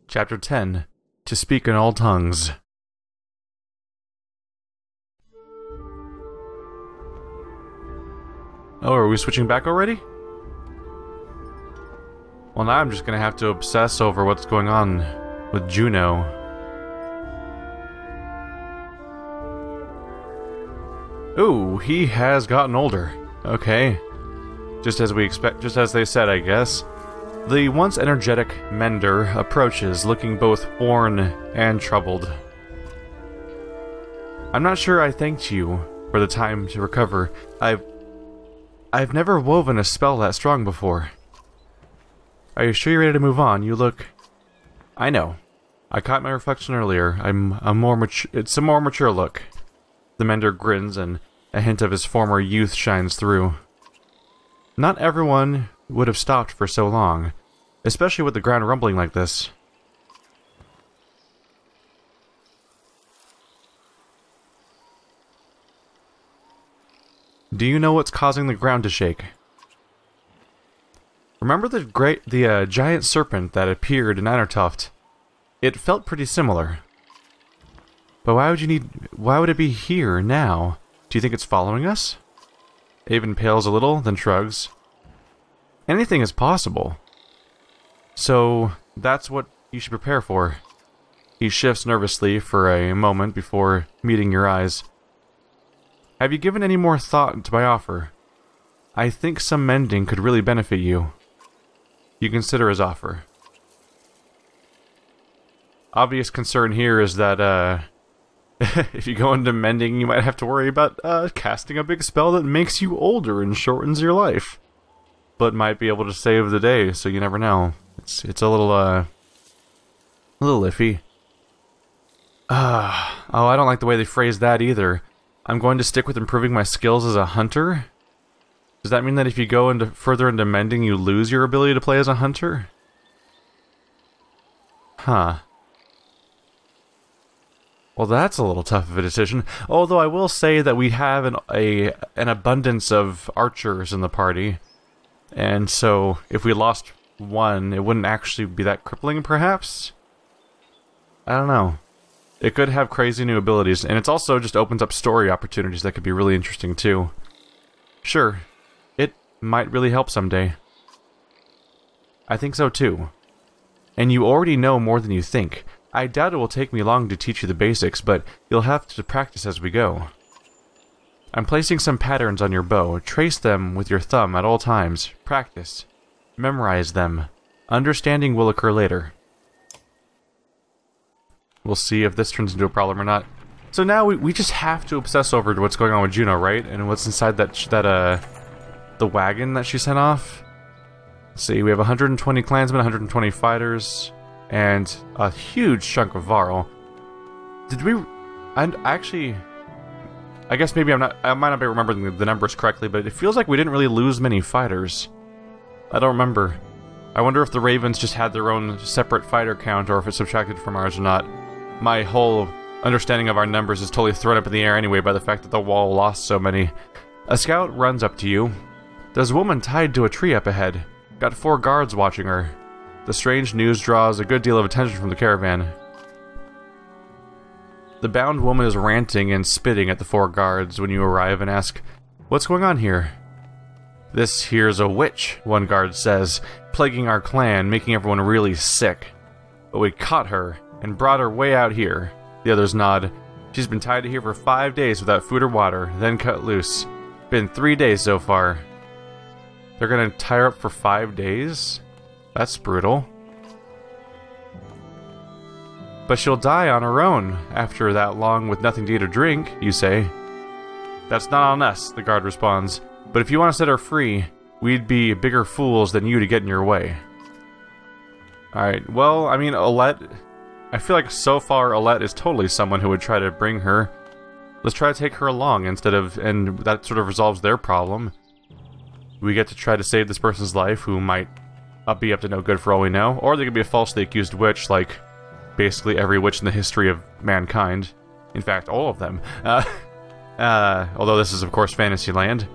Chapter 10. To Speak in All Tongues. Oh, are we switching back already? Well, now I'm just gonna have to obsess over what's going on with Juno. Ooh, he has gotten older. Okay. Just as we expect, just as they said, I guess. The once energetic Mender approaches, looking both worn and troubled. I'm not sure I thanked you for the time to recover. I've never woven a spell that strong before. Are you sure you're ready to move on? You look... I know. I caught my reflection earlier. It's a more mature look. The Mender grins and a hint of his former youth shines through. Not everyone would have stopped for so long, especially with the ground rumbling like this. Do you know what's causing the ground to shake? Remember the giant serpent that appeared in Anertoft? It felt pretty similar. But why would it be here now? Do you think it's following us? Avon pales a little, then shrugs. Anything is possible. So, that's what you should prepare for. He shifts nervously for a moment before meeting your eyes. Have you given any more thought to my offer? I think some mending could really benefit you. You consider his offer. Obvious concern here is that, if you go into mending, you might have to worry about, casting a big spell that makes you older and shortens your life. But might be able to save the day, so you never know. It's a little iffy. Oh, I don't like the way they phrased that either. I'm going to stick with improving my skills as a hunter? Does that mean that if you go further into mending, you lose your ability to play as a hunter? Huh. Well, that's a little tough of a decision. Although I will say that we have an abundance of archers in the party. And so, if we lost one, it wouldn't actually be that crippling, perhaps? I don't know. It could have crazy new abilities, and it also just opens up story opportunities that could be really interesting, too. Sure, it might really help someday. I think so, too. And you already know more than you think. I doubt it will take me long to teach you the basics, but you'll have to practice as we go. I'm placing some patterns on your bow. Trace them with your thumb at all times. Practice. Memorize them. Understanding will occur later. We'll see if this turns into a problem or not. So now we just have to obsess over what's going on with Juno, right? And what's inside the wagon that she sent off. Let's see, we have 120 clansmen, 120 fighters, and a huge chunk of Varl. Did we... And actually... I guess maybe I might not be remembering the numbers correctly, but it feels like we didn't really lose many fighters. I don't remember. I wonder if the Ravens just had their own separate fighter count, or if it's subtracted from ours or not. My whole understanding of our numbers is totally thrown up in the air anyway by the fact that the wall lost so many. A scout runs up to you. There's a woman tied to a tree up ahead. Got 4 guards watching her. The strange news draws a good deal of attention from the caravan. The bound woman is ranting and spitting at the 4 guards when you arrive and ask, "What's going on here?" "This here's a witch," one guard says, "plaguing our clan, making everyone really sick. But we caught her and brought her way out here." The others nod. "She's been tied here for 5 days without food or water, then cut loose. Been 3 days so far." They're gonna tie her up for 5 days? That's brutal. "But she'll die on her own after that long with nothing to eat or drink," you say. "That's not on us," the guard responds. "But if you want to set her free, we'd be bigger fools than you to get in your way." Alright, well, I mean, Alette... I feel like so far Alette is totally someone who would try to bring her. Let's try to take her along instead of... And that sort of resolves their problem. We get to try to save this person's life who might be up to no good for all we know. Or they could be a falsely accused witch, like basically every witch in the history of mankind. In fact, all of them. Although this is, of course, Fantasyland.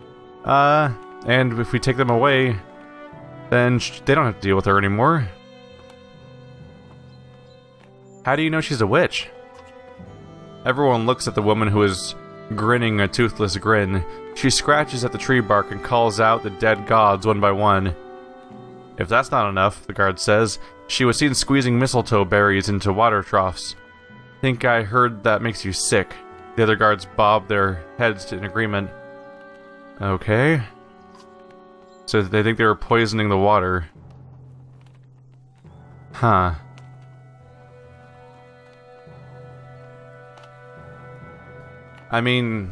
And if we take them away, then they don't have to deal with her anymore. How do you know she's a witch? Everyone looks at the woman who is grinning a toothless grin. She scratches at the tree bark and calls out the dead gods one by one. If that's not enough, the guard says, she was seen squeezing mistletoe berries into water troughs. Think I heard that makes you sick. The other guards bob their heads in agreement. Okay. So they think they were poisoning the water. Huh. I mean...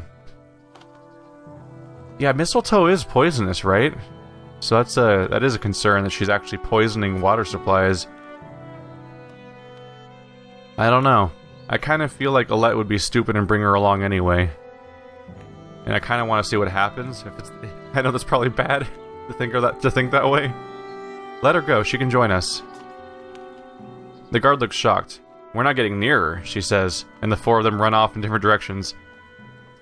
yeah, mistletoe is poisonous, right? So that is a concern that she's actually poisoning water supplies. I don't know. I kind of feel like Alette would be stupid and bring her along anyway. And I kind of want to see what happens. If it's, I know that's probably bad to think that way. Let her go. She can join us. The guard looks shocked. We're not getting nearer, she says, and the four of them run off in different directions.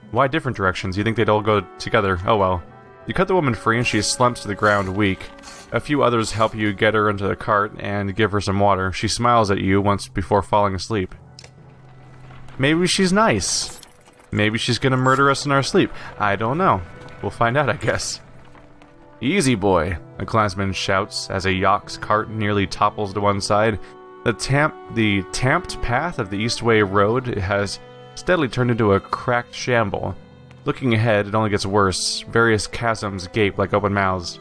Why different directions? You think they'd all go together? Oh well. You cut the woman free and she slumps to the ground, weak. A few others help you get her into the cart and give her some water. She smiles at you once before falling asleep. Maybe she's nice. Maybe she's gonna murder us in our sleep. I don't know. We'll find out, I guess. Easy, boy, a clansman shouts as a yak's cart nearly topples to one side. The tamped path of the Eastway Road has steadily turned into a cracked shamble. Looking ahead, it only gets worse. Various chasms gape like open mouths.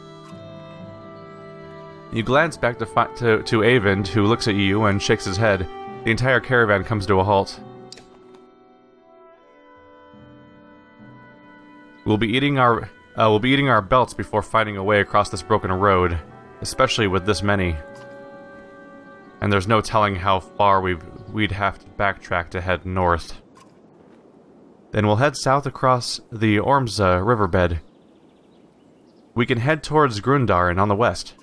You glance back to Avend, who looks at you and shakes his head. The entire caravan comes to a halt. We'll be eating our belts before finding a way across this broken road, especially with this many. And there's no telling how far we'd have to backtrack to head north. Then we'll head south across the Ormsa riverbed. We can head towards Grundaren on the west.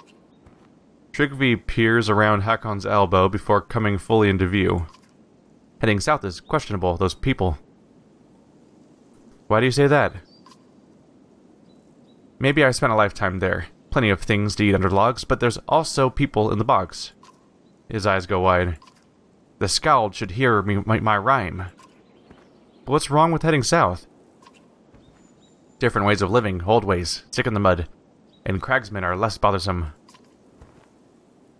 Tryggvi peers around Hakon's elbow before coming fully into view. Heading south is questionable, those people. Why do you say that? Maybe I spent a lifetime there. Plenty of things to eat under logs, but there's also people in the bogs. His eyes go wide. The Skald should hear my rhyme. But what's wrong with heading south? Different ways of living, old ways, stick in the mud. And cragsmen are less bothersome.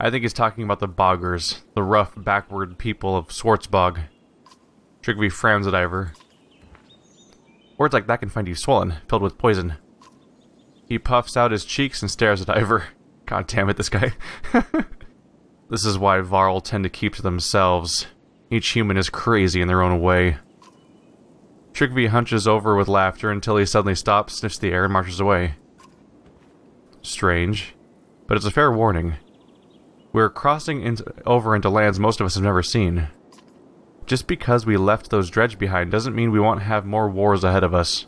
I think he's talking about the boggers, the rough, backward people of Schwarzbog. Tryggvi frowns at Ivar. Words like that can find you swollen, filled with poison. He puffs out his cheeks and stares at Ivar. God damn it, this guy. This is why Varl tend to keep to themselves. Each human is crazy in their own way. Tryggvi hunches over with laughter until he suddenly stops, sniffs the air, and marches away. Strange. But it's a fair warning. We're crossing over into lands most of us have never seen. Just because we left those dredge behind doesn't mean we won't have more wars ahead of us.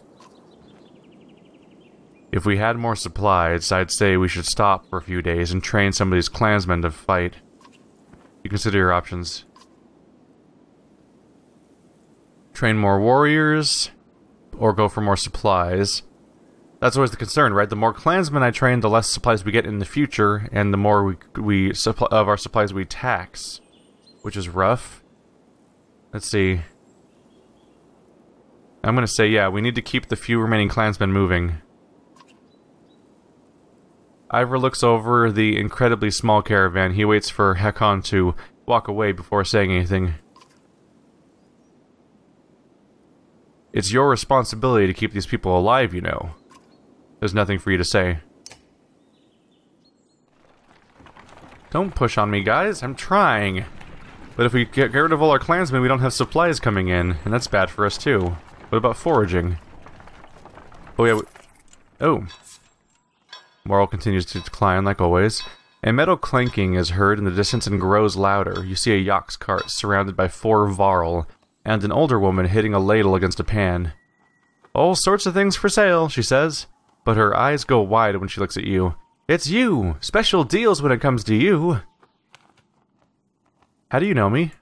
If we had more supplies, I'd say we should stop for a few days and train some of these clansmen to fight. You consider your options. Train more warriors, or go for more supplies. That's always the concern, right? The more clansmen I train, the less supplies we get in the future, and the more of our supplies we tax. Which is rough. Let's see. I'm gonna say, yeah, we need to keep the few remaining clansmen moving. Ivar looks over the incredibly small caravan. He waits for Hakon to walk away before saying anything. It's your responsibility to keep these people alive, you know. There's nothing for you to say. Don't push on me, guys. I'm trying. But if we get rid of all our clansmen, we don't have supplies coming in, and that's bad for us too. What about foraging? Oh yeah. Oh. Moral continues to decline, like always. A metal clanking is heard in the distance and grows louder. You see a yak's cart surrounded by 4 varl, and an older woman hitting a ladle against a pan. All sorts of things for sale, she says, but her eyes go wide when she looks at you. It's you! Special deals when it comes to you! How do you know me?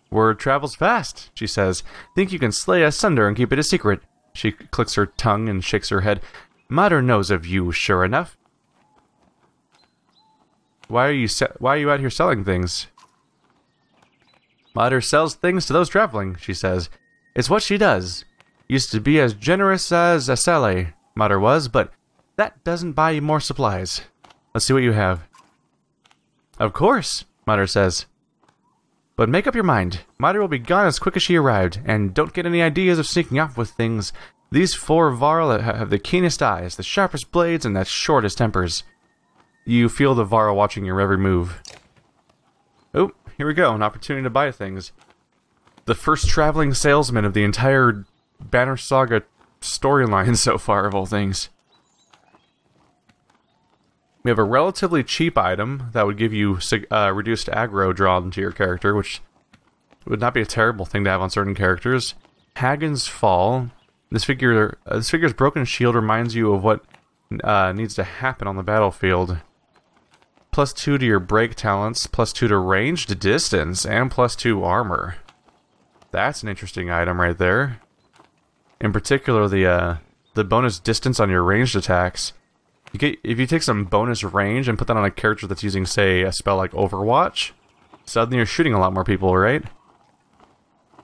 Word travels fast, she says. Think you can slay us asunder and keep it a secret. She clicks her tongue and shakes her head. Mater knows of you, sure enough. Why are you out here selling things? Mater sells things to those traveling, she says. It's what she does. Used to be as generous as Asele, Mater was, but that doesn't buy you more supplies. Let's see what you have. Of course, Mater says. But make up your mind. Mater will be gone as quick as she arrived, and don't get any ideas of sneaking off with things. These 4 Varl have the keenest eyes, the sharpest blades, and the shortest tempers. You feel the Varl watching your every move. Oh, here we go, an opportunity to buy things. The first traveling salesman of the entire Banner Saga storyline so far, of all things. We have a relatively cheap item that would give you reduced aggro drawn to your character, which would not be a terrible thing to have on certain characters. Hagen's Fall. This figure's broken shield reminds you of what needs to happen on the battlefield. +2 to your break talents, +2 to ranged distance, and +2 armor. That's an interesting item right there. In particular, the bonus distance on your ranged attacks. If you take some bonus range and put that on a character that's using, say, a spell like Overwatch, suddenly you're shooting a lot more people, right?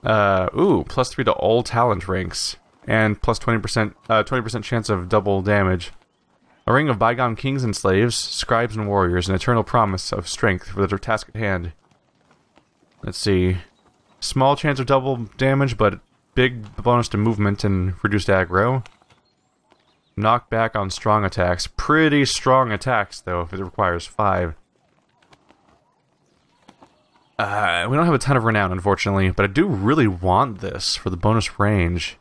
Ooh, +3 to all talent ranks, and plus 20% chance of double damage. A ring of bygone kings and slaves, scribes and warriors, an eternal promise of strength for the task at hand. Let's see. Small chance of double damage, but big bonus to movement and reduced aggro. Knockback on strong attacks. Pretty strong attacks, though, if it requires 5. We don't have a ton of renown, unfortunately, but I do really want this for the bonus range.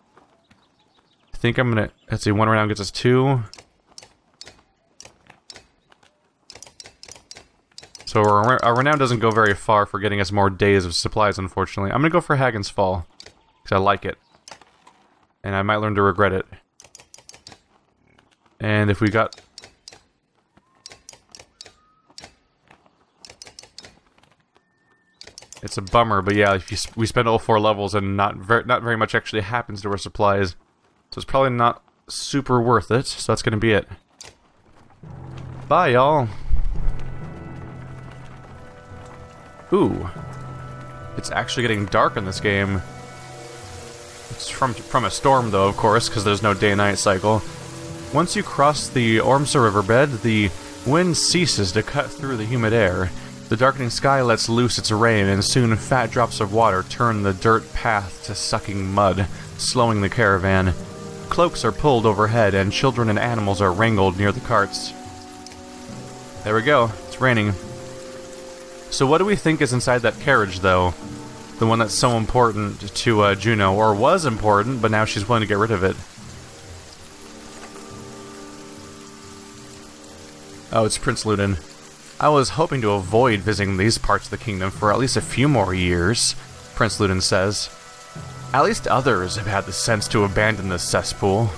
I think I'm gonna... Let's see, 1 renown gets us 2. So our renown doesn't go very far for getting us more days of supplies, unfortunately. I'm gonna go for Hagen's Fall, because I like it. And I might learn to regret it. And if we got... It's a bummer, but yeah, if we spend all 4 levels and not very much actually happens to our supplies. So it's probably not super worth it, so that's gonna be it. Bye, y'all. Ooh. It's actually getting dark in this game. It's from a storm, though, of course, because there's no day and night cycle. Once you cross the Ormsa riverbed, the wind ceases to cut through the humid air. The darkening sky lets loose its rain, and soon fat drops of water turn the dirt path to sucking mud, slowing the caravan. Cloaks are pulled overhead, and children and animals are wrangled near the carts. There we go. It's raining. So what do we think is inside that carriage, though? The one that's so important to Juno, or was important, but now she's willing to get rid of it. Oh, it's Prince Ludin. I was hoping to avoid visiting these parts of the kingdom for at least a few more years, Prince Ludin says. At least others have had the sense to abandon this cesspool.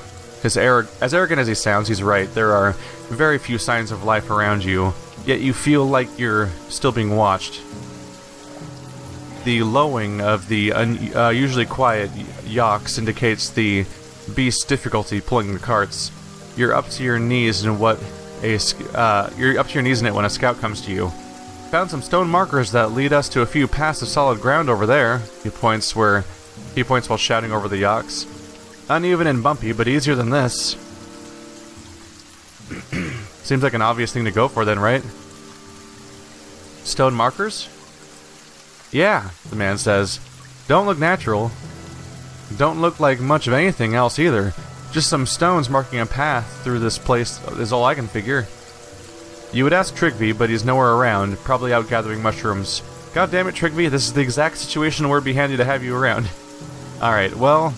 As arrogant as he sounds, he's right. There are very few signs of life around you, yet you feel like you're still being watched. The lowing of the usually quiet yaks indicates the beast's difficulty pulling the carts. You're up to your knees in what you're up to your knees in it when a scout comes to you. Found some stone markers that lead us to a few paths of solid ground over there. He points while shouting over the yaks. Uneven and bumpy, but easier than this. Seems like an obvious thing to go for then, right? Stone markers? Yeah, the man says. Don't look natural. Don't look like much of anything else either. Just some stones marking a path through this place is all I can figure. You would ask Trigby, but he's nowhere around, probably out gathering mushrooms. God damn it, Trigby, this is the exact situation where it'd be handy to have you around. Alright, well...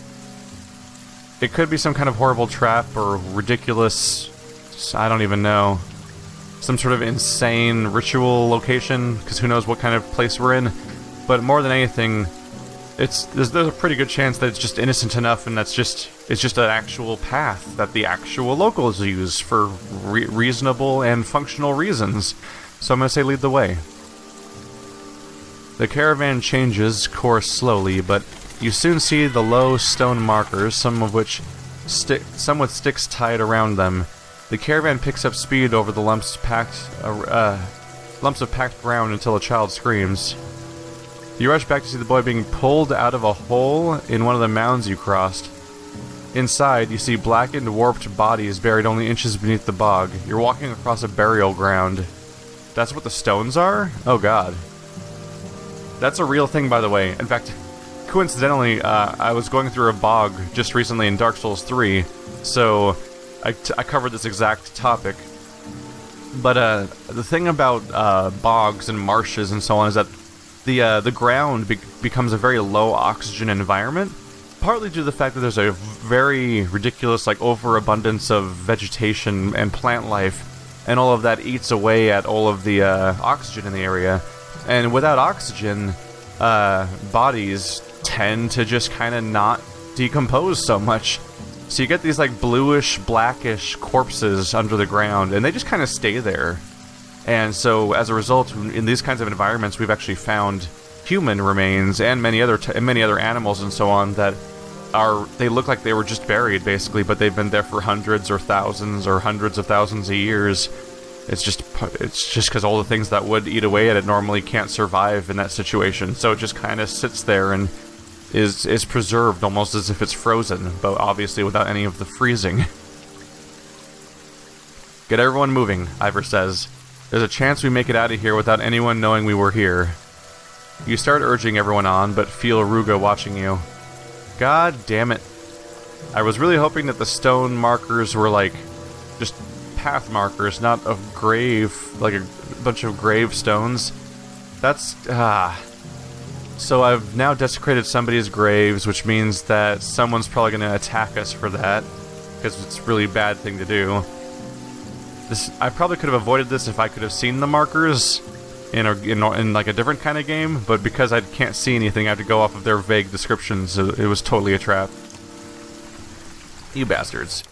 It could be some kind of horrible trap or ridiculous... I don't even know. Some sort of insane ritual location, because who knows what kind of place we're in. But more than anything, there's a pretty good chance that it's just innocent enough, and it's just an actual path that the actual locals use for reasonable and functional reasons. So I'm going to say lead the way. The caravan changes course slowly, but you soon see the low stone markers, some with sticks tied around them. The caravan picks up speed over the lumps of packed ground until a child screams. You rush back to see the boy being pulled out of a hole in one of the mounds you crossed. Inside, you see blackened, warped bodies buried only inches beneath the bog. You're walking across a burial ground. That's what the stones are? Oh god. That's a real thing, by the way. In fact, coincidentally, I was going through a bog just recently in Dark Souls 3, so I covered this exact topic. But the thing about bogs and marshes and so on is that the ground becomes a very low oxygen environment, partly due to the fact that there's a very ridiculous overabundance of vegetation and plant life, and all of that eats away at all of the oxygen in the area. And without oxygen, bodies tend to just kind of not decompose so much. So you get these bluish, blackish corpses under the ground, and they just kind of stay there. And so, as a result, in these kinds of environments, we've actually found human remains and many other animals and so on that they look like they were just buried, basically, but they've been there for hundreds or thousands or hundreds of thousands of years. It's just because all the things that would eat away at it normally can't survive in that situation. So it just kind of sits there and is preserved almost as if it's frozen, but obviously without any of the freezing. Get everyone moving, Ivor says. There's a chance we make it out of here without anyone knowing we were here. You start urging everyone on, but feel Ruga watching you. God damn it. I was really hoping that the stone markers were just path markers, not a grave, like a bunch of gravestones. That's, So I've now desecrated somebody's graves, which means that someone's probably going to attack us for that, because it's a really bad thing to do. I probably could have avoided this if I could have seen the markers in a different kind of game, but because I can't see anything, I have to go off of their vague descriptions. It was totally a trap. You bastards.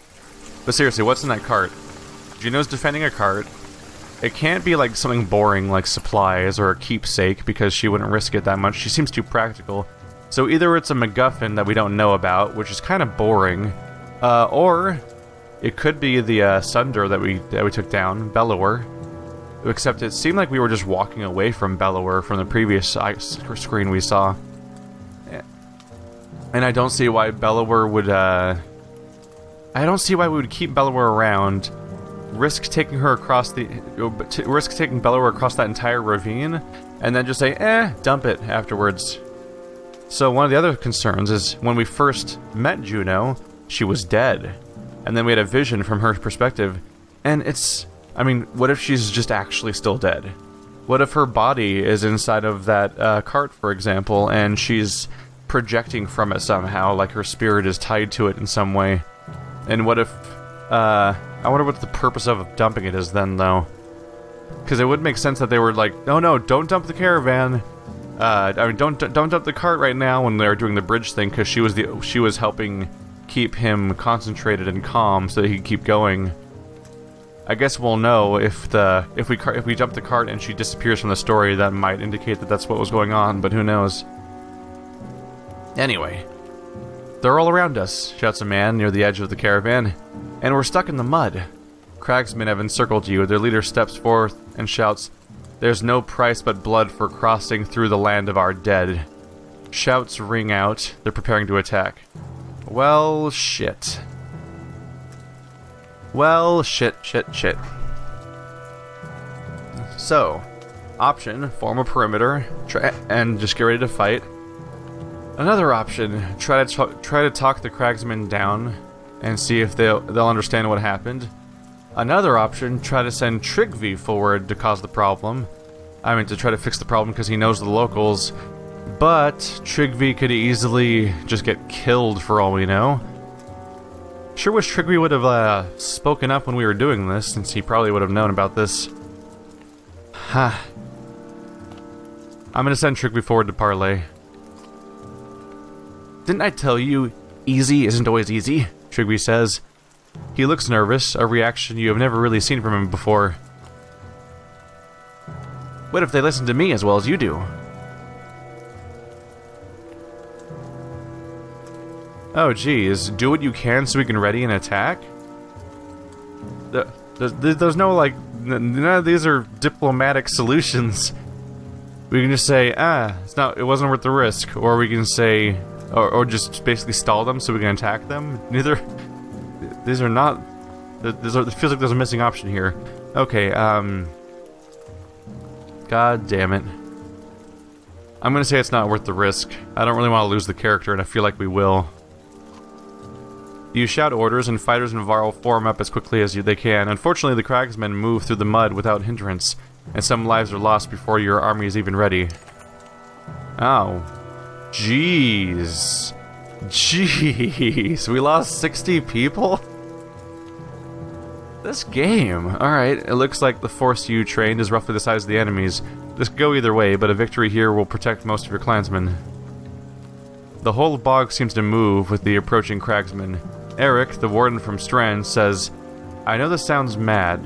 But seriously, what's in that cart? Juno's defending a cart. It can't be something boring like supplies or a keepsake, because she wouldn't risk it that much. She seems too practical. So either it's a MacGuffin that we don't know about, which is kind of boring, or it could be the Sunder that we took down, Bellower. Except it seemed like we were just walking away from Bellower from the previous screen we saw. And I don't see why Bellower would, I don't see why we would keep Bellower around, risk taking Bellower across that entire ravine, and then just say, dump it afterwards. So one of the other concerns is, when we first met Juno, she was dead. And then we had a vision from her perspective, and what if she's just actually still dead? What if her body is inside of that cart, for example, and she's projecting from it somehow, like her spirit is tied to it in some way? And what if, I wonder what the purpose of dumping it is then, though. Because it would make sense that they were like, no, don't dump the caravan. Don't dump the cart right now when they're doing the bridge thing, because she was helping keep him concentrated and calm so that he could keep going. I guess we'll know if we dump the cart and she disappears from the story. That might indicate that that's what was going on, but who knows. Anyway, they're all around us, shouts a man near the edge of the caravan, and we're stuck in the mud. Cragsmen have encircled you. Their leader steps forth and shouts, "There's no price but blood for crossing through the land of our dead." Shouts ring out. They're preparing to attack. Well, shit. Well, shit. So, option, form a perimeter, and just get ready to fight. Another option, try to talk the Cragsmen down and see if they'll understand what happened. Another option, try to send Trygve forward to cause the problem. To try to fix the problem because he knows the locals. But Trygve could easily just get killed for all we know. Sure wish Trygve would have spoken up when we were doing this, since he probably would have known about this. I'm gonna send Trygve forward to parley. Didn't I tell you, easy isn't always easy? Trygve says. He looks nervous, a reaction you have never really seen from him before. What if they listen to me as well as you do? Oh geez, do what you can so we can ready an attack? There's no none of these are diplomatic solutions. We can just say, it wasn't worth the risk, or we can say, or just basically stall them so we can attack them. These are not. It feels like there's a missing option here. Okay, God damn it. I'm gonna say it's not worth the risk. I don't really want to lose the character, and I feel like we will. You shout orders, and fighters and Varl form up as quickly as they can. Unfortunately, the cracksmen move through the mud without hindrance, and some lives are lost before your army is even ready. Oh. Jeez. Jeez. We lost 60 people? This game. Alright, it looks like the force you trained is roughly the size of the enemies. This could go either way, but a victory here will protect most of your clansmen. The whole bog seems to move with the approaching cragsmen. Eric, the warden from Strand, says, I know this sounds mad,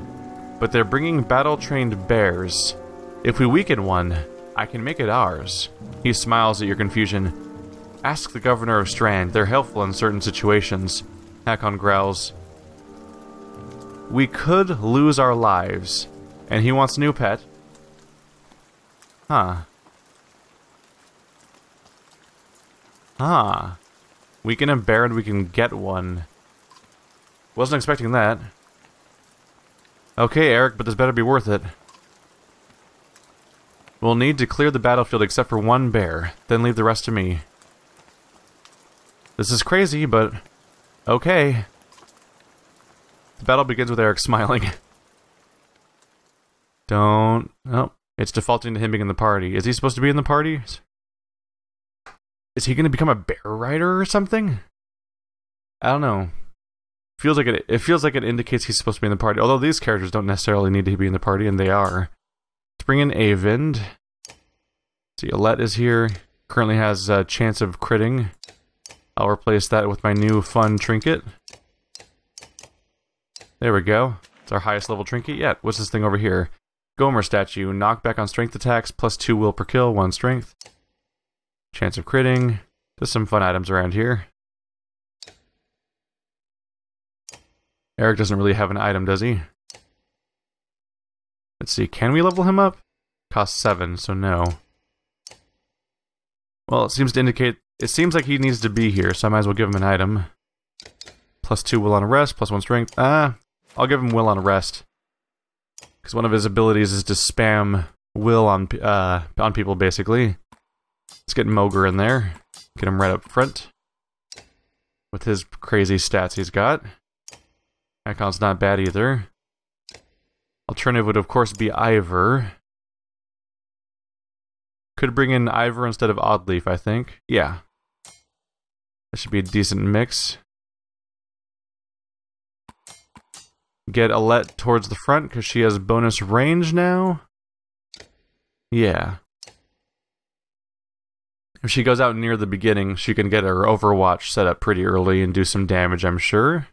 but they're bringing battle-trained bears. If we weaken one, I can make it ours. He smiles at your confusion. Ask the governor of Strand. They're helpful in certain situations. Hakon growls. We could lose our lives. And he wants a new pet. Huh. Huh. Weaken a bear and we can get one. Wasn't expecting that. Okay, Eric, but this better be worth it. We'll need to clear the battlefield except for one bear, then leave the rest to me. This is crazy, but okay. The battle begins with Eric smiling. Don't... Oh, it's defaulting to him being in the party. Is he supposed to be in the party? Is he going to become a bear rider or something? I don't know. It feels like it indicates he's supposed to be in the party, although these characters don't necessarily need to be in the party, and they are. Let's bring in Avind. See, Alette is here. Currently has a chance of critting. I'll replace that with my new fun trinket. There we go. It's our highest level trinket yet. What's this thing over here? Gomer statue. Knockback on strength attacks, +2 will per kill, 1 strength. Chance of critting. Just some fun items around here. Eric doesn't really have an item, does he? Let's see, can we level him up? Costs 7, so no. Well, it seems to indicate... It seems like he needs to be here, so I might as well give him an item. +2 will on arrest, +1 strength. I'll give him will on arrest. Because one of his abilities is to spam will on people, basically. Let's get Moger in there. Get him right up front. With his crazy stats he's got. Icon's not bad either. Alternative would of course be Ivor. Could bring in Ivor instead of Oddleaf, I think. Yeah. That should be a decent mix. Get Alette towards the front because she has bonus range now. Yeah. If she goes out near the beginning, she can get her Overwatch set up pretty early and do some damage, I'm sure.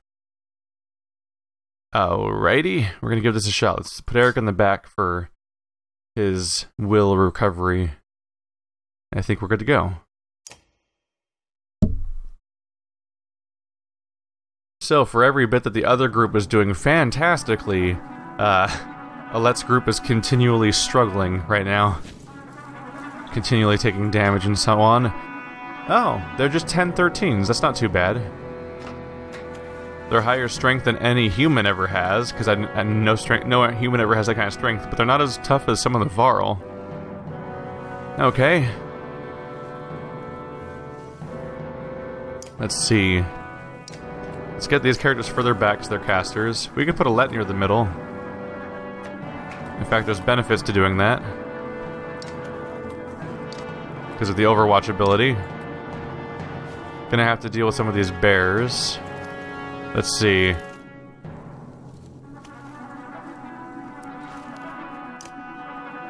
Alrighty, we're gonna give this a shot. Let's put Eric in the back for his will recovery. I think we're good to go. So, for every bit that the other group is doing fantastically, Alette's group is continually struggling right now. Continually taking damage and so on. Oh, they're just 10-13s, that's not too bad. They're higher strength than any human ever has, because no human ever has that kind of strength, but they're not as tough as some of the Varl. Okay. Let's see. Let's get these characters further back to their casters. We could put Alette near the middle. In fact, there's benefits to doing that. Because of the Overwatch ability. Gonna have to deal with some of these bears. Let's see.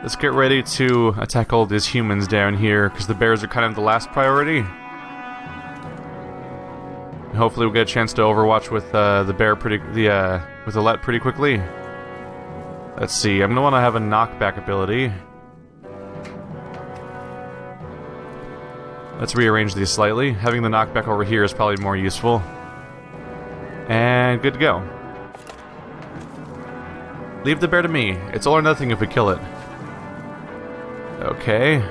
Let's get ready to attack all these humans down here, because the bears are kind of the last priority. And hopefully we'll get a chance to Overwatch with with Alette pretty quickly. Let's see. I'm gonna want to have a knockback ability. Let's rearrange these slightly. Having the knockback over here is probably more useful. And good to go. Leave the bear to me. It's all or nothing if we kill it. Okay.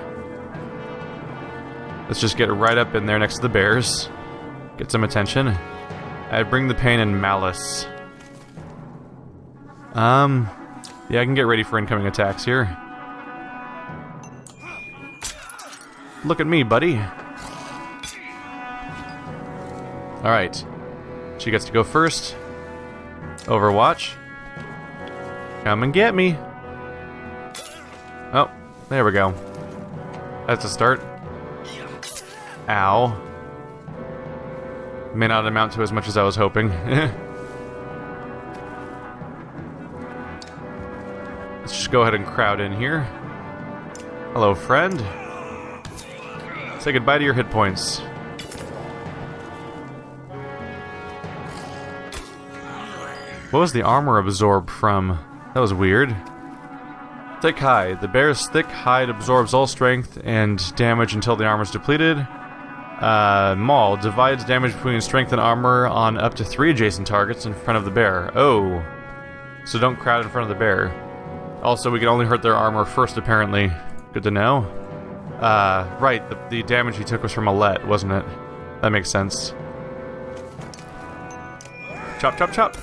Let's just get right up in there next to the bears. Get some attention. I bring the pain and malice. Yeah, I can get ready for incoming attacks here. Look at me, buddy. Alright. She gets to go first. Overwatch. Come and get me. Oh, there we go. That's a start. Ow. May not amount to as much as I was hoping. Let's just go ahead and crowd in here. Hello, friend. Say goodbye to your hit points. What was the armor absorbed from? That was weird. Thick hide. The bear's thick hide absorbs all strength and damage until the armor is depleted. Maul divides damage between strength and armor on up to 3 adjacent targets in front of the bear. Oh. So don't crowd in front of the bear. Also, we can only hurt their armor first, apparently. Good to know. Right, the damage he took was from Alette, wasn't it? That makes sense. Chop, chop, chop!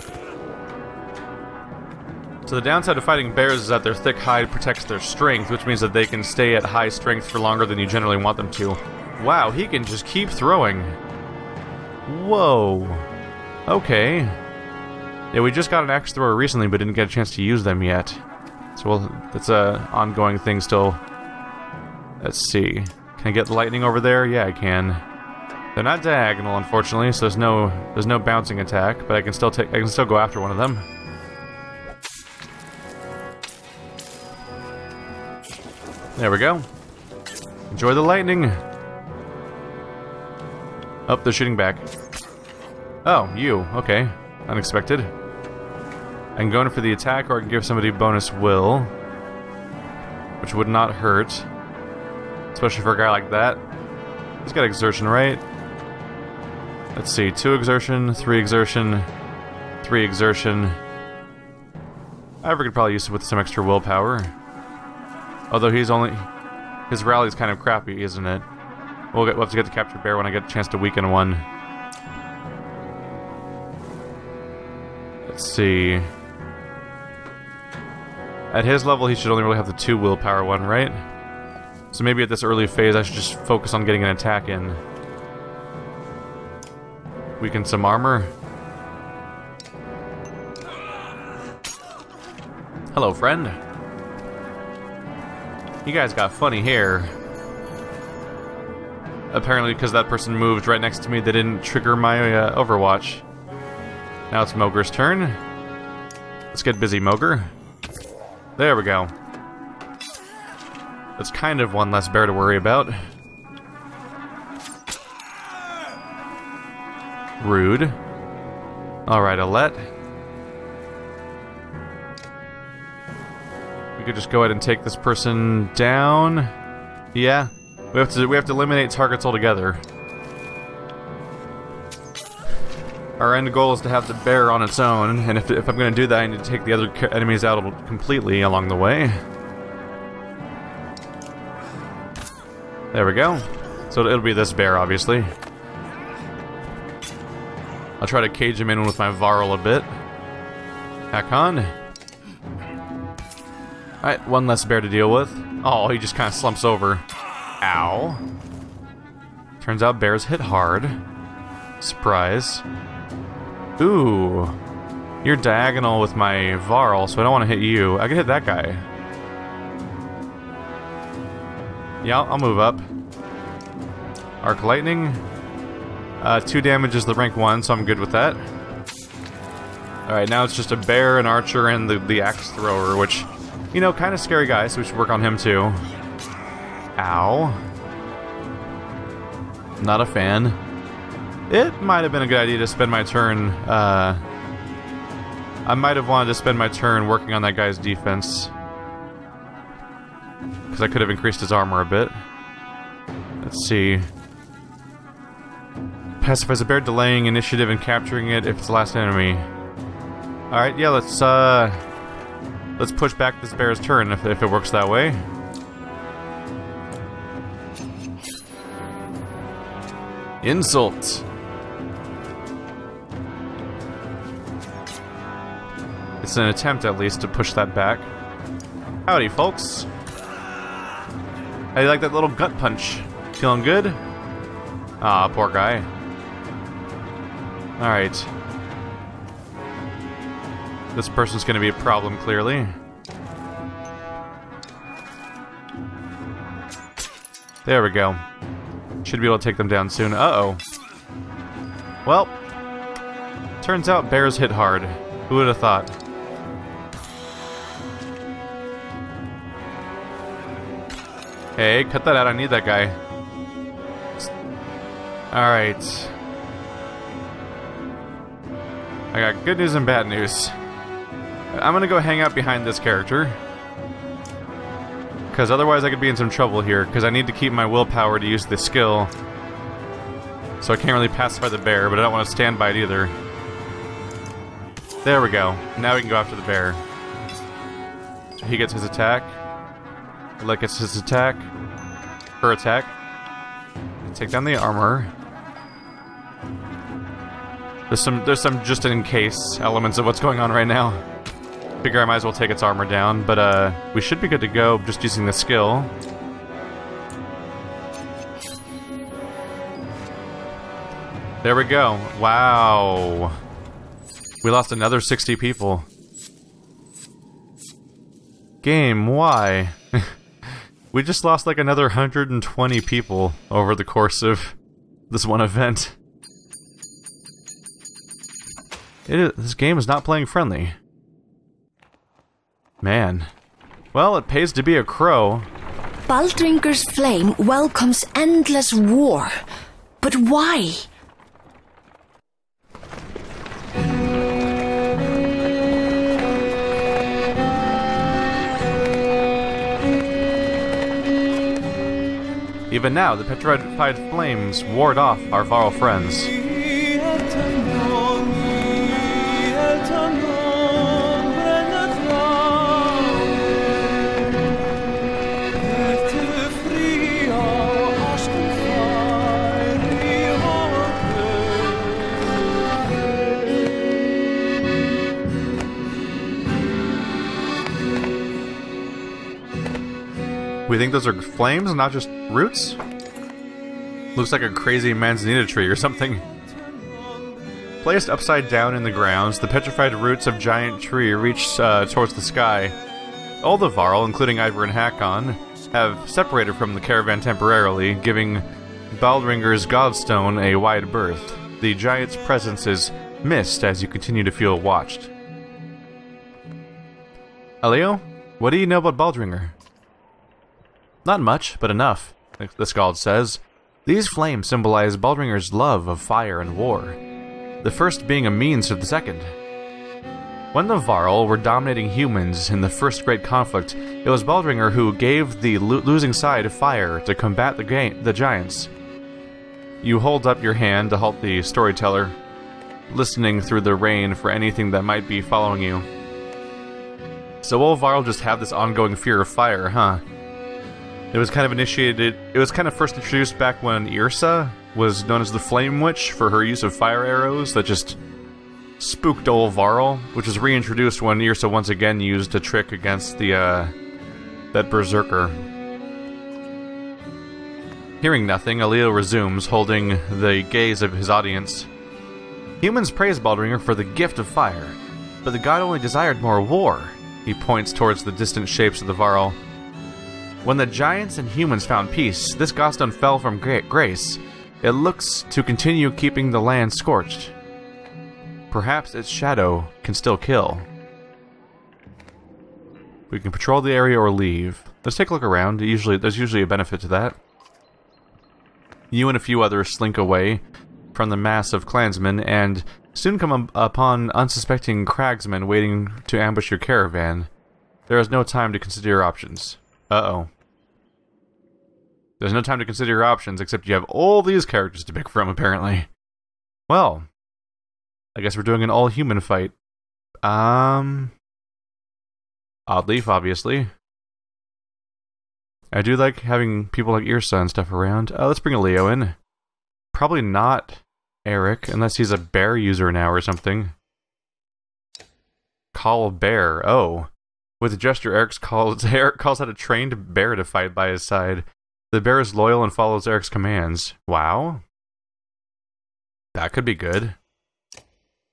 So the downside of fighting bears is that their thick hide protects their strength, which means that they can stay at high strength for longer than you generally want them to. Wow, he can just keep throwing. Whoa. Okay. Yeah, we just got an axe thrower recently, but didn't get a chance to use them yet. So, well, that's a ongoing thing still. Let's see. Can I get the lightning over there? Yeah, I can. They're not diagonal, unfortunately, so there's no bouncing attack, but I can still go after one of them. There we go. Enjoy the lightning. Oh, they're shooting back. Oh, you. Okay. Unexpected. I can go in for the attack, or I can give somebody bonus will, which would not hurt, especially for a guy like that. He's got exertion, right? Let's see, 2 exertion, 3 exertion, 3 exertion. Ivor could probably use it with some extra willpower. Although his rally's kind of crappy, isn't it? We'll have to get the captured bear when I get a chance to weaken one. Let's see. At his level, he should only really have the 2 willpower one, right? So maybe at this early phase, I should just focus on getting an attack in. Weaken some armor. Hello, friend. You guys got funny hair. Apparently, because that person moved right next to me, they didn't trigger my Overwatch. Now it's Mogre's turn. Let's get busy, Mogre. There we go. That's kind of one less bear to worry about. Rude. Alright, Alette. We could just go ahead and take this person down. Yeah. We have to eliminate targets altogether. Our end goal is to have the bear on its own, and if I'm going to do that, I need to take the other enemies out completely along the way. There we go. So it'll be this bear, obviously. I'll try to cage him in with my Varl a bit. Back on. Alright, one less bear to deal with. Oh, he just kind of slumps over. Ow. Turns out bears hit hard. Surprise. Ooh. You're diagonal with my Varl, so I don't want to hit you. I can hit that guy. Yeah, I'll move up. Arc Lightning. 2 damage is the rank 1, so I'm good with that. Alright, now it's just a bear, an archer, and the axe thrower, which, you know, kind of scary guy, so we should work on him too. Ow. Not a fan. It might have been a good idea to spend my turn, I might have wanted to spend my turn working on that guy's defense. Because I could have increased his armor a bit. Let's see. Pacifies a bear, delaying initiative and capturing it if it's the last enemy. Alright, yeah, let's push back this bear's turn if it works that way. Insult. It's an attempt, at least, to push that back. Howdy, folks. How do you like that little gut punch? Feeling good? Ah, poor guy. Alright. This person's gonna be a problem, clearly. There we go. Should be able to take them down soon. Uh-oh. Well, turns out bears hit hard. Who would have thought? Hey, cut that out. I need that guy. Alright. I got good news and bad news. I'm gonna go hang out behind this character. Because otherwise I could be in some trouble here, because I need to keep my willpower to use the skill. So I can't really pacify the bear, but I don't want to stand by it either. There we go. Now we can go after the bear. He gets his attack. Like it's his attack. Her attack. Take down the armor. There's some just in case elements of what's going on right now. Figure I might as well take its armor down, but we should be good to go just using the skill. There we go. Wow. We lost another 60 people. Game, why? We just lost like another 120 people over the course of this one event. This game is not playing friendly. Man. Well, it pays to be a crow. Baldringer's flame welcomes endless war. But why? Even now, the petrified flames ward off our Varl friends. We think those are flames, not just roots? Looks like a crazy manzanita tree or something. Placed upside down in the grounds, the petrified roots of giant tree reach towards the sky. All the Varl, including Ivor and Hakon, have separated from the caravan temporarily, giving Baldringer's godstone a wide berth. The giant's presence is missed as you continue to feel watched. Elio, what do you know about Baldringer? Not much, but enough, the Skald says. These flames symbolize Baldringer's love of fire and war, the first being a means to the second. When the Varl were dominating humans in the first great conflict, it was Baldringer who gave the losing side fire to combat the giants. You hold up your hand to halt the storyteller, listening through the rain for anything that might be following you. So all Varl just have this ongoing fear of fire, huh? It was kind of first introduced back when Yrsa was known as the Flame Witch for her use of fire arrows that just spooked old Varl, which was reintroduced when Yrsa once again used a trick against that berserker. Hearing nothing, Elio resumes, holding the gaze of his audience. Humans praise Baldringer for the gift of fire, but the god only desired more war. He points towards the distant shapes of the Varl. When the giants and humans found peace, this godstone fell from grace. It looks to continue keeping the land scorched. Perhaps its shadow can still kill. We can patrol the area or leave. Let's take a look around. There's usually a benefit to that. You and a few others slink away from the mass of clansmen and soon come upon unsuspecting cragsmen waiting to ambush your caravan. There is no time to consider your options. Uh-oh. There's no time to consider your options, except you have all these characters to pick from, apparently. Well, I guess we're doing an all-human fight. Odd Leaf, obviously. I do like having people like Yrsa and stuff around. Let's bring a Leo in. probably not Eric, unless he's a bear user now or something. Call bear. Oh. With a gesture, Eric calls out a trained bear to fight by his side. The bear is loyal and follows Eric's commands. Wow. That could be good.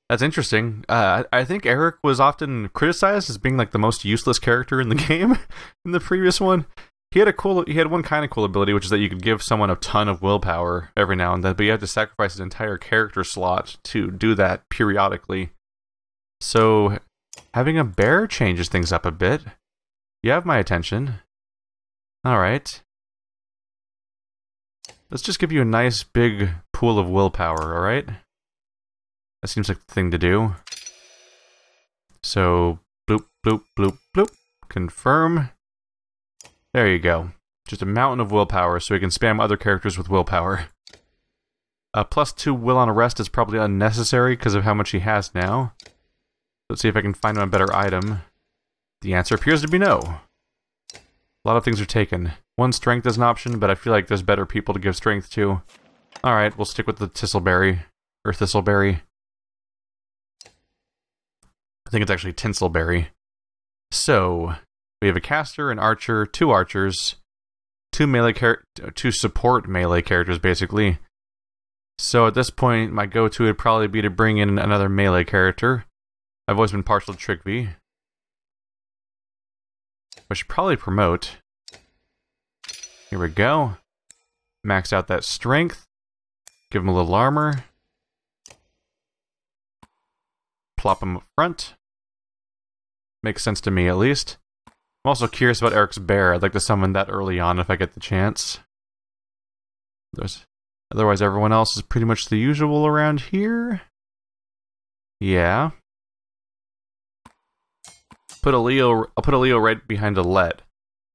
That's interesting. I think Eric was often criticized as being like the most useless character in the game in the previous one. He had one kind of cool ability, which is that you could give someone a ton of willpower every now and then, but you had to sacrifice his entire character slot to do that periodically. So having a bear changes things up a bit. You have my attention. Alright. Let's just give you a nice big pool of willpower, alright? That seems like the thing to do. So, bloop, bloop, bloop, bloop. Confirm. There you go. Just a mountain of willpower, so we can spam other characters with willpower. +2 will on arrest is probably unnecessary because of how much he has now. Let's see if I can find him a better item. The answer appears to be no. A lot of things are taken. One strength is an option, but I feel like there's better people to give strength to. Alright, we'll stick with the Thistleberry. Or Thistleberry. I think it's actually Tinselberry. So, we have a caster, an archer, 2 archers, 2 support melee characters, basically. So at this point, my go-to would probably be to bring in another melee character. I've always been partial to Trigby. I should probably promote. Here we go. Max out that strength. Give him a little armor. Plop him up front. Makes sense to me, at least. I'm also curious about Eric's bear. I'd like to summon that early on if I get the chance. Otherwise, everyone else is pretty much the usual around here. Yeah. I'll put a Leo right behind Alette,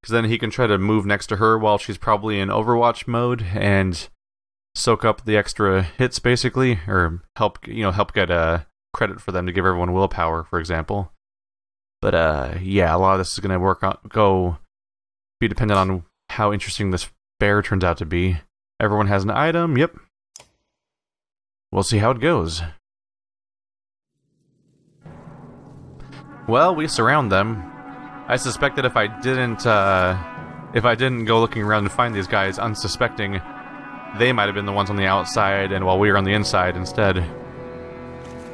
because then he can try to move next to her while she's probably in Overwatch mode and soak up the extra hits, basically, or help get credit for them to give everyone willpower, for example. But yeah, a lot of this is gonna be dependent on how interesting this bear turns out to be. Everyone has an item. Yep. We'll see how it goes. Well, we surround them. I suspect that if I didn't go looking around and find these guys unsuspecting, they might have been the ones on the outside, and while we were on the inside instead.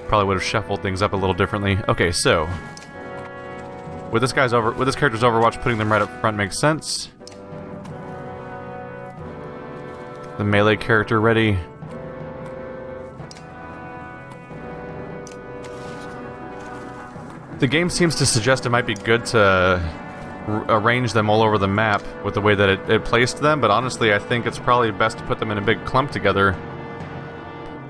Probably would have shuffled things up a little differently. Okay, so with this character's Overwatch, putting them right up front makes sense. The melee character ready. The game seems to suggest it might be good to arrange them all over the map with the way that it placed them, but honestly I think it's probably best to put them in a big clump together.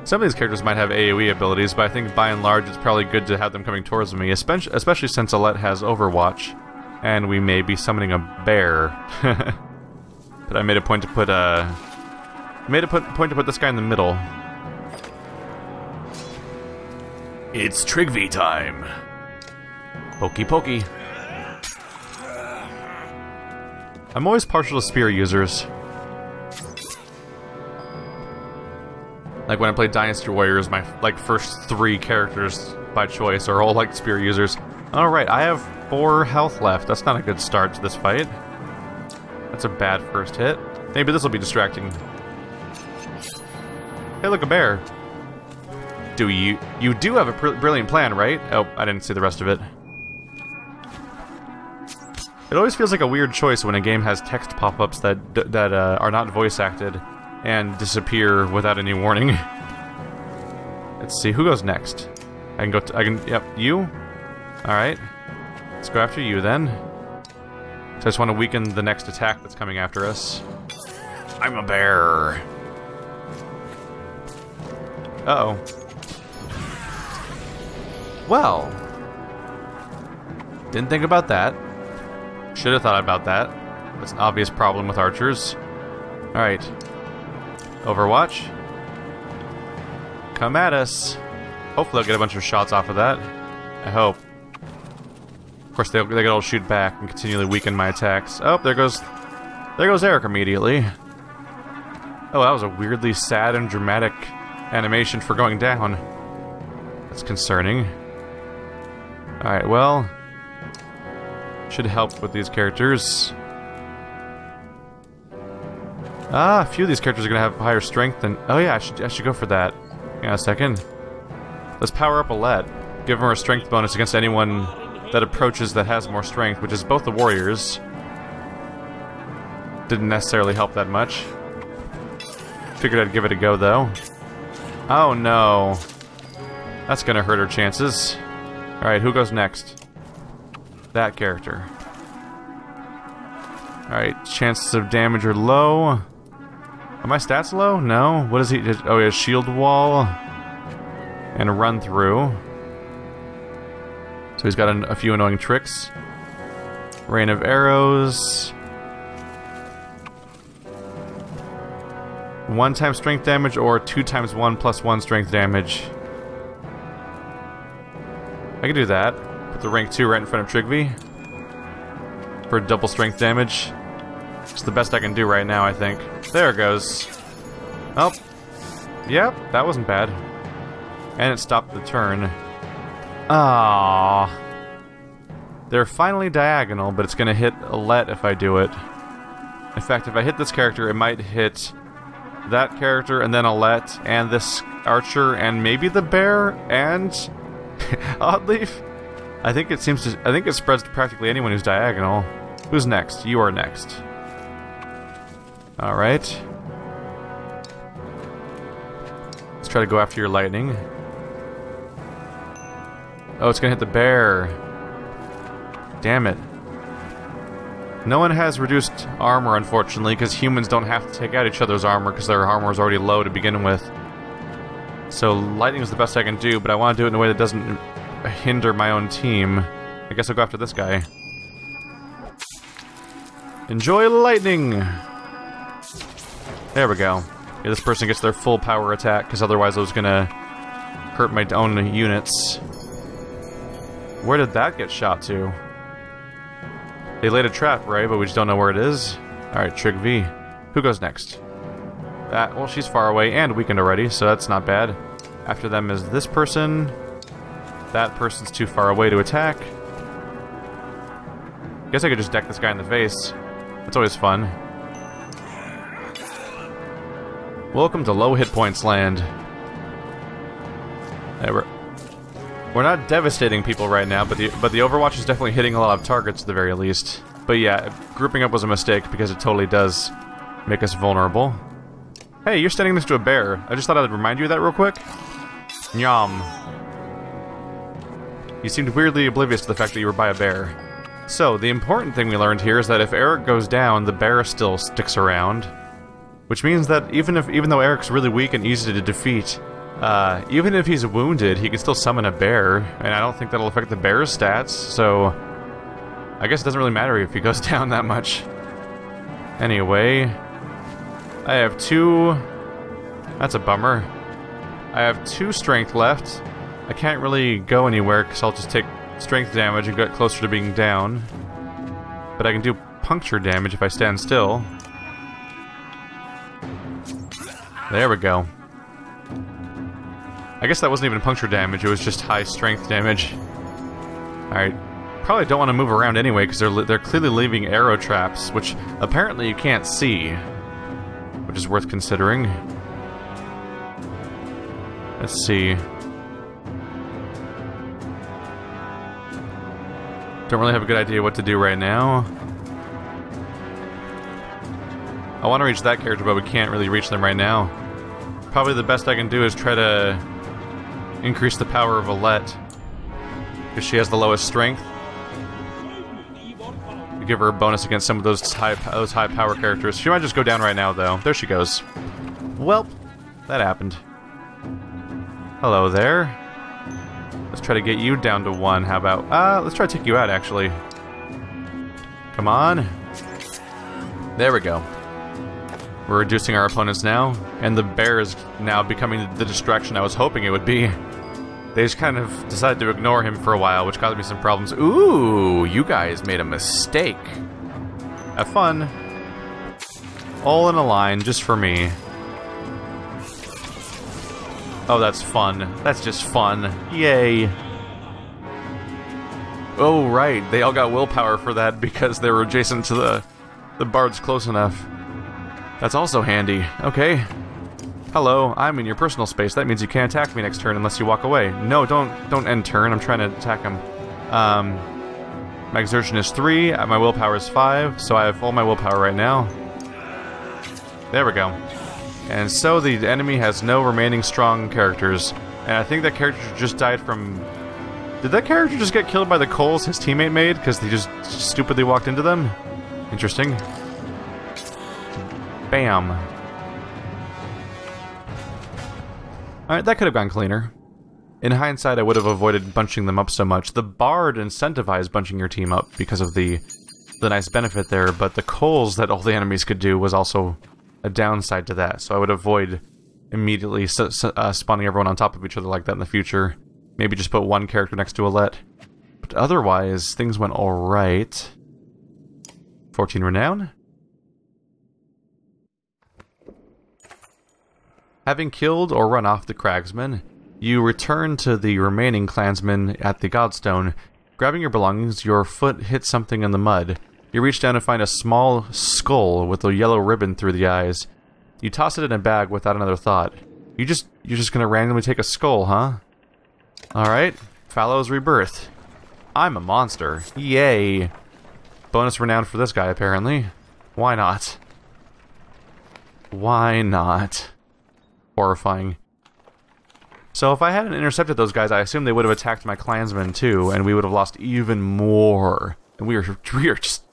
Some of these characters might have AoE abilities, but I think by and large it's probably good to have them coming towards me, especially since Alette has Overwatch, and we may be summoning a bear. But I made a point to put this guy in the middle. It's Trigby time. Pokey pokey. I'm always partial to spear users. Like when I play Dynasty Warriors, my first 3 characters by choice are all like spear users. Alright, I have 4 health left. That's not a good start to this fight. That's a bad first hit. Maybe this will be distracting. Hey, look, a bear. You do have a brilliant plan, right? Oh, I didn't see the rest of it. It always feels like a weird choice when a game has text pop-ups that are not voice-acted and disappear without any warning. Let's see, who goes next? Yep, you? Alright. Let's go after you, then. So I just want to weaken the next attack that's coming after us. I'm a bear. Uh-oh. Well. Didn't think about that. Should have thought about that. That's an obvious problem with archers. Alright. Overwatch. Come at us. Hopefully they'll get a bunch of shots off of that. I hope. Of course, they can all shoot back and continually weaken my attacks. Oh, there goes Eric immediately. Oh, that was a weirdly sad and dramatic animation for going down. That's concerning. Alright, well... should help with these characters. Ah, a few of these characters are gonna have higher strength than... oh yeah, I should go for that. Hang on a second. Let's power up Alette. Give her a strength bonus against anyone that approaches that has more strength, which is both the warriors. Didn't necessarily help that much. Figured I'd give it a go, though. Oh no. That's gonna hurt her chances. Alright, who goes next? That character. Alright, chances of damage are low. Are my stats low? No? What is he? Oh, he has shield wall. And a run through. So he's got a few annoying tricks. Rain of arrows. 1 time strength damage or 2 times 1 plus 1 strength damage. I can do that. Put the rank 2 right in front of Trigby. For double strength damage. It's the best I can do right now, I think. There it goes. Oh. Yep, that wasn't bad. And it stopped the turn. Ah. They're finally diagonal, but it's gonna hit Alette if I do it. In fact, if I hit this character, it might hit that character, and then Alette, and this archer, and maybe the bear, and... Oddleaf? I think it spreads to practically anyone who's diagonal. Who's next? You are next. Alright. Let's try to go after your lightning. Oh, it's gonna hit the bear. Damn it. No one has reduced armor, unfortunately, because humans don't have to take out each other's armor because their armor is already low to begin with. So lightning is the best I can do, but I want to do it in a way that doesn't hinder my own team. I guess I'll go after this guy. Enjoy lightning! There we go. Yeah, this person gets their full power attack, because otherwise I was gonna hurt my own units. Where did that get shot to? They laid a trap, right? But we just don't know where it is. Alright, Trig V. Who goes next? Well, she's far away and weakened already, so that's not bad. After them is this person. That person's too far away to attack. Guess I could just deck this guy in the face. That's always fun. Welcome to low hit points land. We're not devastating people right now, but the Overwatch is definitely hitting a lot of targets at the very least. But yeah, grouping up was a mistake because it totally does make us vulnerable. Hey, you're standing next to a bear. I just thought I'd remind you of that real quick. Nyam. You seemed weirdly oblivious to the fact that you were by a bear. So, the important thing we learned here is that if Eric goes down, the bear still sticks around. Which means that even though Eric's really weak and easy to defeat, even if he's wounded, he can still summon a bear, and I don't think that'll affect the bear's stats, so I guess it doesn't really matter if he goes down that much. Anyway, I have 2... That's a bummer. I have 2 strength left. I can't really go anywhere because I'll just take strength damage and get closer to being down. But I can do puncture damage if I stand still. There we go. I guess that wasn't even puncture damage, it was just high strength damage. Alright. Probably don't want to move around anyway, because they're clearly leaving arrow traps, which apparently you can't see. Which is worth considering. Let's see. Don't really have a good idea what to do right now. I want to reach that character, but we can't really reach them right now. Probably the best I can do is try to increase the power of Alette, because she has the lowest strength. We give her a bonus against some of those high power characters. She might just go down right now, though. There she goes. Well, that happened. Hello there. Let's try to get you down to 1. How about... let's try to take you out, actually. Come on. There we go. We're reducing our opponents now, and the bear is now becoming the distraction I was hoping it would be. They just kind of decided to ignore him for a while, which caused me some problems. Ooh, you guys made a mistake. Have fun. All in a line, just for me. Oh, that's fun. That's just fun. Yay. Oh, right. They all got willpower for that because they were adjacent to the bards close enough. That's also handy. Okay. Hello, I'm in your personal space. That means you can't attack me next turn unless you walk away. No, don't end turn. I'm trying to attack him. My exertion is 3. My willpower is 5, so I have all my willpower right now. There we go. And so the enemy has no remaining strong characters. And I think that character just died from... Did that character just get killed by the coals his teammate made because he just stupidly walked into them? Interesting. Bam. Alright, that could have gone cleaner. In hindsight, I would have avoided bunching them up so much. The Bard incentivized bunching your team up because of the nice benefit there, but the coals that all the enemies could do was also a downside to that, so I would avoid immediately spawning everyone on top of each other like that in the future. Maybe just put one character next to Alette. But otherwise, things went alright. 14 renown. Having killed or run off the cracksmen, you return to the remaining clansmen at the godstone. Grabbing your belongings, your foot hits something in the mud. You reach down and find a small skull with a yellow ribbon through the eyes. You toss it in a bag without another thought. You're just gonna randomly take a skull, huh? Alright, Fallow's Rebirth. I'm a monster. Yay! Bonus renown for this guy, apparently. Why not? Why not? Horrifying. So if I hadn't intercepted those guys, I assume they would have attacked my clansmen too, and we would have lost even more. And we are just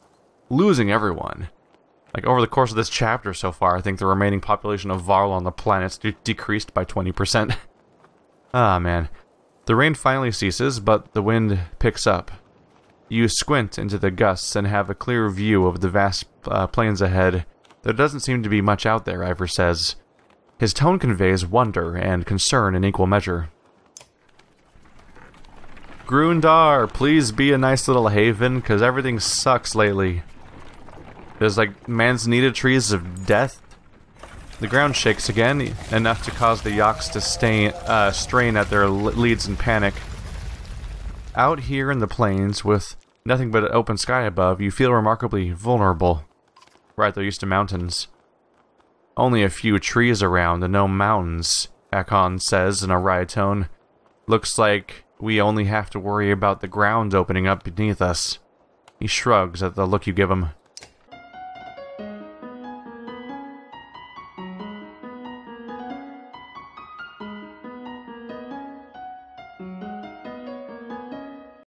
losing everyone. Like, over the course of this chapter so far, I think the remaining population of Varl on the planet's decreased by 20%. Ah, man. The rain finally ceases, but the wind picks up. You squint into the gusts and have a clear view of the vast plains ahead. There doesn't seem to be much out there, Ivor says. His tone conveys wonder and concern in equal measure. Grundar, please be a nice little haven, because everything sucks lately. There's like man's-needed trees of death. The ground shakes again, enough to cause the yaks to strain at their leads in panic. Out here in the plains, with nothing but an open sky above, you feel remarkably vulnerable. Right, they're used to mountains. Only a few trees around and no mountains, Akon says in a wry tone. Looks like we only have to worry about the ground opening up beneath us. He shrugs at the look you give him.